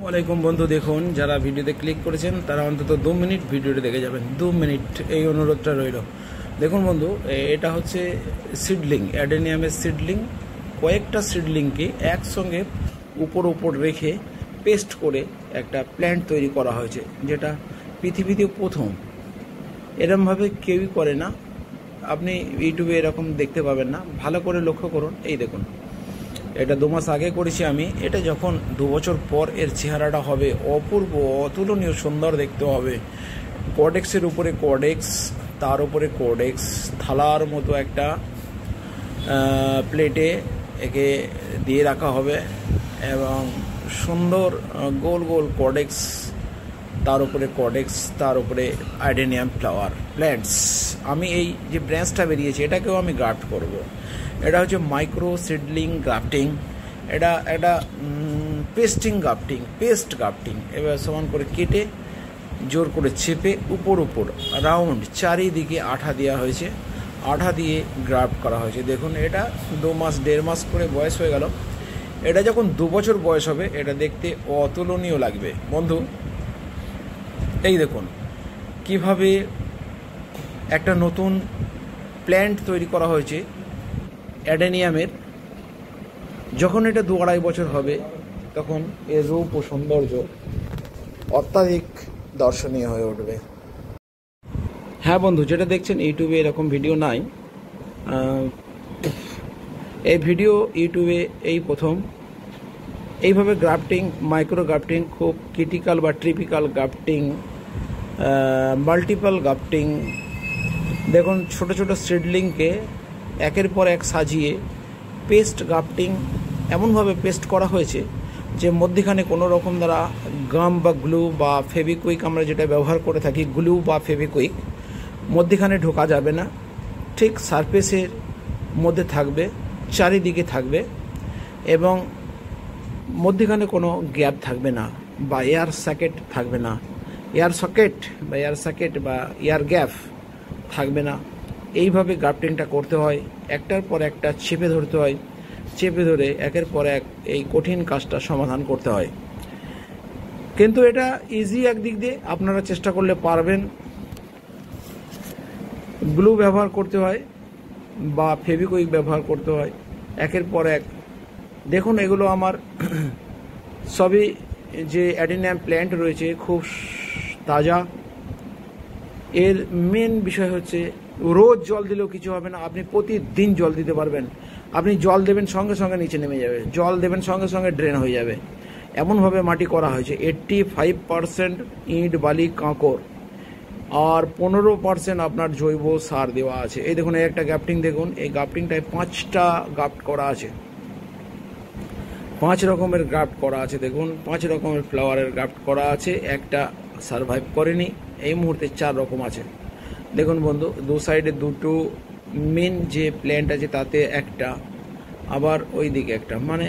ওয়ালাইকুম বন্ধু, দেখুন যারা ভিডিওতে ক্লিক করেছেন তারা অন্তত 2 মিনিট ভিডিওটি দেখে যাবেন। 2 মিনিট এই অনুরোধটা রইল। দেখুন বন্ধু, এটা হচ্ছে সিডলিং, অ্যাডেনিয়ামের সিডলিং। কয়েকটা সিডলিংকে একসঙ্গে উপর রেখে পেস্ট করে একটা প্ল্যান্ট তৈরি করা হয়েছে, যেটা পৃথিবীতে প্রথম। এরমভাবে কেউই করে না, আপনি ইউটিউবে এরকম দেখতে পাবেন না। ভালো করে লক্ষ্য করুন, এই দেখুন, এটা 2 মাস আগে করেছি আমি। এটা যখন 2 বছর পর এর চেহারাটা হবে অপূর্ব, অতুলনীয় সুন্দর দেখতে হবে। কর্ডেক্সের উপরে কর্ডেক্স, তার উপরে কর্ডেক্স, থালার মতো একটা প্লেটে একে দিয়ে রাখা হবে এবং সুন্দর গোল গোল কর্ডেক্স, তার উপরে কর্ডেক্স, তার উপরে অ্যাডেনিয়াম ফ্লাওয়ার প্ল্যান্টস। আমি এই যে ব্রাঞ্চটা বেরিয়েছে এটাকেও আমি গ্রাফট করব। এটা হচ্ছে মাইক্রো সিডলিং গ্রাফটিং। এটা একটা পেস্ট গ্রাফটিং। এবার সমান করে কেটে জোর করে চেপে উপর রাউন্ড চারিদিকে আঠা দেওয়া হয়েছে, আঠা দিয়ে গ্রাফট করা হয়েছে। দেখুন, এটা 2 মাস 1.5 মাস করে বয়স হয়ে গেল। এটা যখন 2 বছর বয়স হবে এটা দেখতে অতুলনীয় লাগবে বন্ধু। এই দেখুন কিভাবে একটা নতুন প্ল্যান্ট তৈরি করা হয়েছে অ্যাডেনিয়ামের। যখন এটা 2-2.5 বছর হবে তখন এর রূপ ও সৌন্দর্য অত্যাধিক দর্শনীয় হয়ে উঠবে। হ্যাঁ বন্ধু, যেটা দেখছেন ইউটিউবে এরকম ভিডিও নাই। এই ভিডিও ইউটিউবে এই প্রথম। এইভাবে গ্রাফটিং, মাইক্রো গ্রাফটিং, খুব ক্রিটিক্যাল বা ট্রিপিক্যাল গ্রাফটিং, মাল্টিপল গ্রাফটিং। দেখুন, ছোট ছোট সিডলিংকে একের পর এক সাজিয়ে পেস্ট গ্রাফটিং এমনভাবে পেস্ট করা হয়েছে যে মধ্যখানে কোনো রকম দ্বারা গাম বা গ্লু বা ফেভিকুইক, আমরা যেটা ব্যবহার করে থাকি গ্লু বা ফেভিকুইক, মধ্যখানে ঢোকা যাবে না। ঠিক সারফেসের মধ্যে থাকবে, চারিদিকে থাকবে এবং মধ্যখানে কোনো গ্যাপ থাকবে না বা এয়ার সকেট থাকবে না। এয়ার সকেট বা এয়ার গ্যাপ থাকবে না। এইভাবে গ্রাফটিংটা করতে হয়, একটার পর একটা চেপে ধরতে হয়, চেপে ধরে একের পর এক এই কঠিন কাজটা সমাধান করতে হয়। কিন্তু এটা ইজি একদিক দিয়ে, আপনারা চেষ্টা করলে পারবেন। গ্লু ব্যবহার করতে হয় বা ফেভিকুইক ব্যবহার করতে হয় একের পর এক। দেখুন, এগুলো আমার সবই যে অ্যাডেনিয়াম প্ল্যান্ট রয়েছে খুব তাজা। এর মেন বিষয় হচ্ছে রোজ জল দিলেও কিছু হবে না, আপনি প্রতিদিন জল দিতে পারবেন। আপনি জল দেবেন সঙ্গে সঙ্গে নিচে নেমে যাবে, জল দেবেন সঙ্গে সঙ্গে ড্রেন হয়ে যাবে। এমনভাবে মাটি করা হয়েছে। 85% ইট বালি কাঁকর আর 15% আপনার জৈব সার দেওয়া আছে। এই দেখুন, এই একটা গ্রাফটিং দেখুন, এই গ্রাফটিংটায় 5টা গ্রাফট করা আছে, 5 রকমের গ্রাফট করা আছে। দেখুন, 5 রকমের ফ্লাওয়ারের গ্রাফট করা আছে, একটা সারভাইভ করেনি। এই মুহূর্তে 4 রকম আছে। দেখুন বন্ধু, 2 সাইডে 2টো মেন যে প্ল্যান্ট আছে তাতে একটা, আবার ওই দিকে একটা, মানে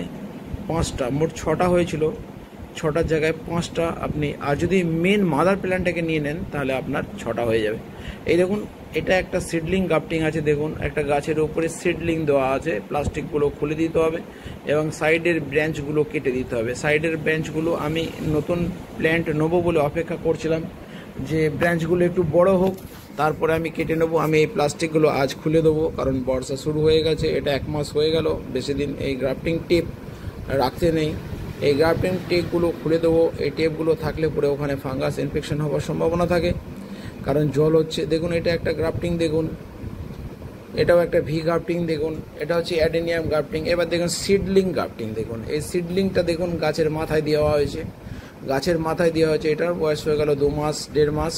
5টা, মোট 6টা হয়েছিল। 6টার জায়গায় 5টা আপনি, আর যদি মেন মাদার প্ল্যান্টটাকে নিয়ে নেন তাহলে আপনার 6টা হয়ে যাবে। এই দেখুন, এটা একটা সিডলিং গ্রাফটিং আছে। দেখুন, একটা গাছের উপরে সিডলিং দেওয়া আছে, প্লাস্টিকগুলো খুলে দিতে হবে এবং সাইডের ব্রাঞ্চগুলো কেটে দিতে হবে। সাইডের ব্রাঞ্চগুলো আমি নতুন প্ল্যান্ট নেবো বলে অপেক্ষা করছিলাম যে ব্রাঞ্চগুলো একটু বড় হোক, তারপরে আমি কেটে নেবো। আমি এই প্লাস্টিকগুলো আজ খুলে দেবো, কারণ বর্ষা শুরু হয়ে গেছে। এটা 1 মাস হয়ে গেল, বেশি দিন এই গ্রাফটিং টেপ রাখতে নেই। এই গ্রাফটিং টেপগুলো খুলে দেবো। এই টেপগুলো থাকলে পরে ওখানে ফাঙ্গাস ইনফেকশন হওয়ার সম্ভাবনা থাকে, কারণ জল হচ্ছে। দেখুন, এটা একটা গ্রাফটিং, দেখুন এটাও একটা ভি গ্রাফটিং। দেখুন, এটা হচ্ছে অ্যাডেনিয়াম গ্রাফটিং। এবার দেখুন সিডলিং গ্রাফটিং। দেখুন, এই সিডলিংটা দেখুন গাছের মাথায় দেওয়া হয়েছে, এটার বয়স হয়ে গেল 2 মাস 1.5 মাস,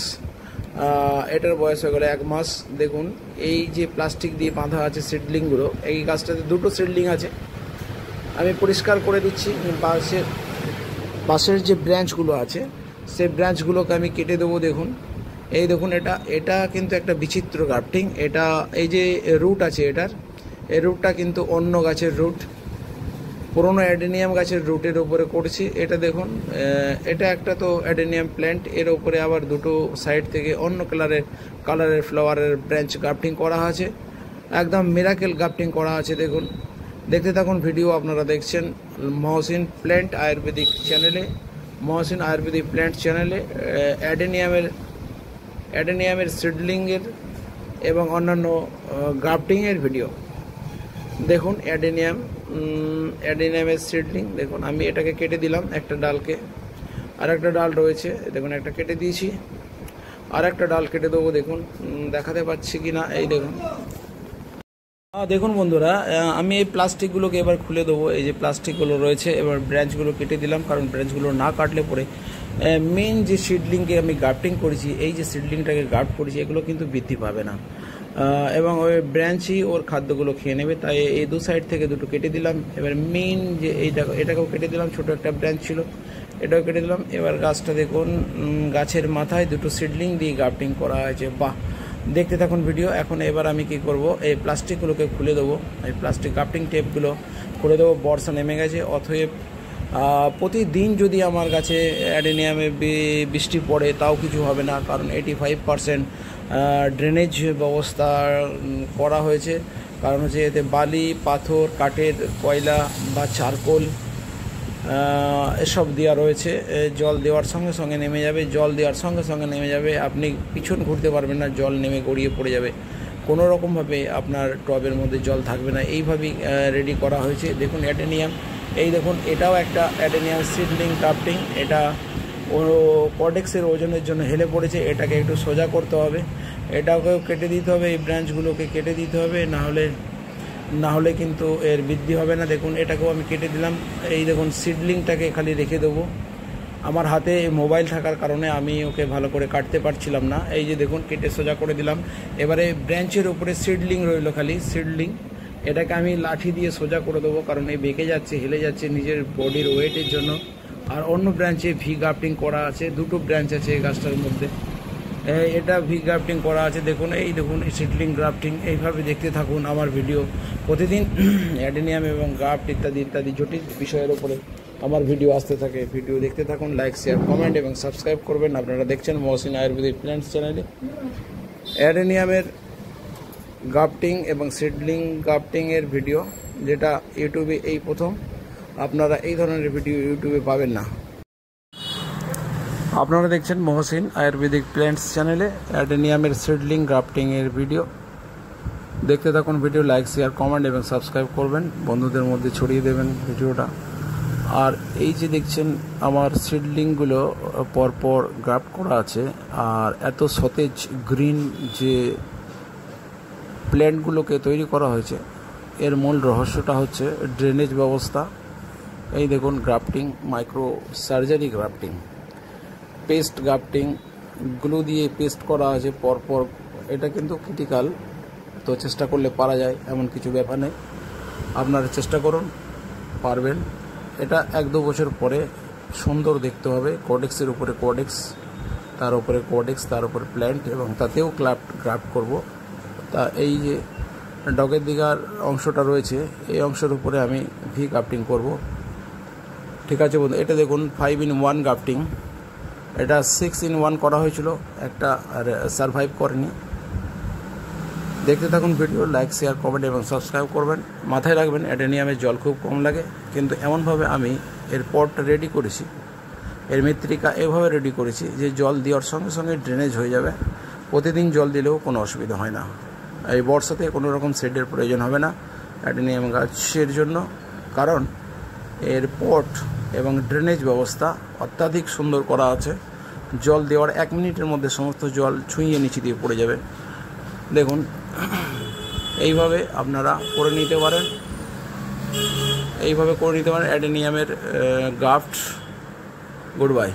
এটার বয়স হয়ে গেল 1 মাস। দেখুন, এই যে প্লাস্টিক দিয়ে বাঁধা আছে সিডলিংগুলো, এই গাছটাতে 2টো সিডলিং আছে। আমি পরিষ্কার করে দিচ্ছি। পাশের যে ব্রাঞ্চগুলো আছে সেই ব্রাঞ্চগুলোকে আমি কেটে দেবো। দেখুন, এই দেখুন, এটা কিন্তু একটা বিচিত্র গ্রাফটিং। এটা এই যে রুট আছে এটার, এই রুটটা কিন্তু অন্য গাছের রুট, পুরোনো অ্যাডেনিয়াম গাছের রুটের উপরে করছি। এটা দেখুন, এটা একটা তো অ্যাডেনিয়াম প্ল্যান্ট, এর উপরে আবার 2টো সাইড থেকে অন্য কালারের ফ্লাওয়ারের ব্রাঞ্চ গ্রাফটিং করা আছে। একদম মিরাকেল গ্রাফটিং করা আছে। দেখুন, দেখতে থাকুন ভিডিও। আপনারা দেখছেন মহসিন প্ল্যান্ট আয়ুর্বেদিক চ্যানেলে। মহসিন আয়ুর্বেদিক প্ল্যান্ট চ্যানেলে অ্যাডেনিয়ামের সিডলিংয়ের এবং অন্যান্য গ্রাফটিংয়ের ভিডিও। দেখুন অ্যাডেনিয়ামের সিডলিং, দেখুন আমি এটাকে কেটে দিলাম একটা ডালকে, আর একটা ডাল রয়েছে দেখুন একটা কেটে দিয়েছি, আর একটা ডাল কেটে দেবো। দেখুন দেখাতে পাচ্ছি কি না, এই দেখুন। দেখুন বন্ধুরা, আমি এই প্লাস্টিকগুলোকে এবার খুলে দেবো। এই যে প্লাস্টিকগুলো রয়েছে, এবার ব্রাঞ্চগুলো কেটে দিলাম, কারণ ব্রাঞ্চগুলো না কাটলে পরে মেন যে সিডলিংকে আমি গ্রাফটিং করেছি, এই যে সিডলিংটাকে গ্রাফট করেছি, এগুলো কিন্তু বৃদ্ধি পাবে না এবং ওই ব্রাঞ্চই ওর খাদ্যগুলো খেয়ে নেবে। তাই এই দু সাইড থেকে দুটো কেটে দিলাম। এবার মেন যে এটাকেও কেটে দিলাম, ছোটো একটা ব্রাঞ্চ ছিল, এটাও কেটে দিলাম। এবার গাছটা দেখুন, গাছের মাথায় দুটো সিডলিং দিয়ে গ্রাফটিং করা হয়েছে। বাহ, দেখতে থাকুন ভিডিও। এখন এবার আমি কি করব, এই প্লাস্টিকগুলোকে খুলে দেবো, এই প্লাস্টিক গ্রাফটিং টেপগুলো খুলে দেবো। বর্ষা নেমে গেছে, অতএব প্রতিদিন যদি আমার কাছে অ্যাডেনিয়ামে বৃষ্টি পড়ে তাও কিছু হবে না, কারণ 85% ড্রেনেজ ব্যবস্থা করা হয়েছে। কারণ হচ্ছে এতে বালি, পাথর, কাঠের কয়লা বা চারকোল এসব দেওয়া রয়েছে। জল দেওয়ার সঙ্গে সঙ্গে নেমে যাবে, জল দেওয়ার সঙ্গে সঙ্গে নেমে যাবে, আপনি পিছন ঘুরতে পারবেন না, জল নেমে গড়িয়ে পড়ে যাবে, কোনো রকমভাবে আপনার টবের মধ্যে জল থাকবে না। এইভাবেই রেডি করা হয়েছে। দেখুন অ্যাডেনিয়াম, এই দেখুন এটাও একটা অ্যাডেনিয়াম সিডলিং গ্রাফটিং। এটা কর্ডেক্সের ওজনের জন্য হেলে পড়েছে, এটাকে একটু সোজা করতে হবে, এটাকেও কেটে দিতে হবে, এই ব্রাঞ্চগুলোকে কেটে দিতে হবে, না হলে কিন্তু এর বৃদ্ধি হবে না। দেখুন এটাকেও আমি কেটে দিলাম। এই দেখুন সিডলিংটাকে খালি রেখে দেবো, আমার হাতে মোবাইল থাকার কারণে আমি ওকে ভালো করে কাটতে পারছিলাম না। এই যে দেখুন কেটে সোজা করে দিলাম। এবারে ব্রাঞ্চের উপরে সিডলিং রইল, খালি সিডলিং, এটাকে আমি লাঠি দিয়ে সোজা করে দেবো, কারণ এই বেঁকে যাচ্ছে, হেলে যাচ্ছে নিজের বডির ওয়েটের জন্য। আর অন্য ব্রাঞ্চে ভি গ্রাফটিং করা আছে, দুটো ব্রাঞ্চ আছে এই গাছটার মধ্যে, এটা ভি গ্রাফটিং করা আছে। দেখুন এই দেখুন সিডলিং গ্রাফটিং। এইভাবে দেখতে থাকুন আমার ভিডিও। প্রতিদিন অ্যাডেনিয়াম এবং গ্রাফট ইত্যাদি ইত্যাদি জটিল বিষয়ের উপরে আমার ভিডিও আসতে থাকে। ভিডিও দেখতে থাকুন, লাইক, শেয়ার, কমেন্ট এবং সাবস্ক্রাইব করবেন। আপনারা দেখছেন মহসিন আয়ুর্বেদিক প্ল্যান্টস চ্যানেলে অ্যাডেনিয়ামের গ্রাফটিং এবং সিডলিং গ্রাফটিংয়ের ভিডিও, যেটা ইউটিউবে এই প্রথম। আপনারা এই ধরনের ভিডিও ইউটিউবে পাবেন না। আপনারা দেখছেন মহসিন আয়ুর্বেদিক প্ল্যান্টস চ্যানেলে অ্যাডেনিয়ামের সিডলিং গ্রাফটিংয়ের ভিডিও। দেখতে থাকুন ভিডিও, লাইক, শেয়ার, কমেন্ট এবং সাবস্ক্রাইব করবেন, বন্ধুদের মধ্যে ছড়িয়ে দেবেন ভিডিওটা। আর এই যে দেখছেন আমার সিডলিংগুলো পরপর গ্রাফট করা আছে, আর এত সতেজ গ্রিন যে প্ল্যান্টগুলোকে তৈরি করা হয়েছে, এর মূল রহস্যটা হচ্ছে ড্রেনেজ ব্যবস্থা। এই দেখুন grafting, micro surgery grafting, paste grafting, glue দিয়ে পেস্ট করা আছে পরপর। এটা কিন্তু ক্রিটিক্যাল, তো চেষ্টা করলে পারা যায়, এমন কিছু ব্যাপার নেই। আপনারা চেষ্টা করুন, পারবেন। এটা 1-2 বছর পরে সুন্দর দেখতে হবে। কোডেক্সের উপরে কোডেক্স, তার উপরে কোডেক্স, তার উপরে প্ল্যান্ট, এবং তাতেও গ্রাফট করব। তা এই যে ডগের দিকার অংশটা রয়েছে, এই অংশের উপরে আমি ভি গ্রাফটিং করব। ঠিক আছে বন্ধু, এটা দেখুন 5-in-1 গ্রাফটিং। এটা 6-in-1 করা হয়েছিল, একটা সারভাইভ করেনি। দেখতে থাকুন ভিডিও, লাইক, শেয়ার, কমেন্ট এবং সাবস্ক্রাইব করবেন। মাথায় রাখবেন অ্যাডেনিয়ামের জল খুব কম লাগে, কিন্তু এমনভাবে আমি এর পটটা রেডি করেছি, এর মৃত্তিকা এভাবে রেডি করেছি যে জল দেওয়ার সঙ্গে সঙ্গে ড্রেনেজ হয়ে যাবে। প্রতিদিন জল দিলেও কোনো অসুবিধা হয় না। এই বর্ষাতে কোনো রকম শেডের প্রয়োজন হবে না অ্যাডেনিয়াম গাছের জন্য, কারণ এর পট এবং ড্রেনেজ ব্যবস্থা অত্যাধিক সুন্দর করা আছে। জল দেওয়ার 1 মিনিটের মধ্যে সমস্ত জল ছুঁয়ে নিচে দিয়ে পড়ে যাবে। দেখুন এইভাবে আপনারা করে নিতে পারেন, অ্যাডেনিয়ামের গ্রাফট। Good bye.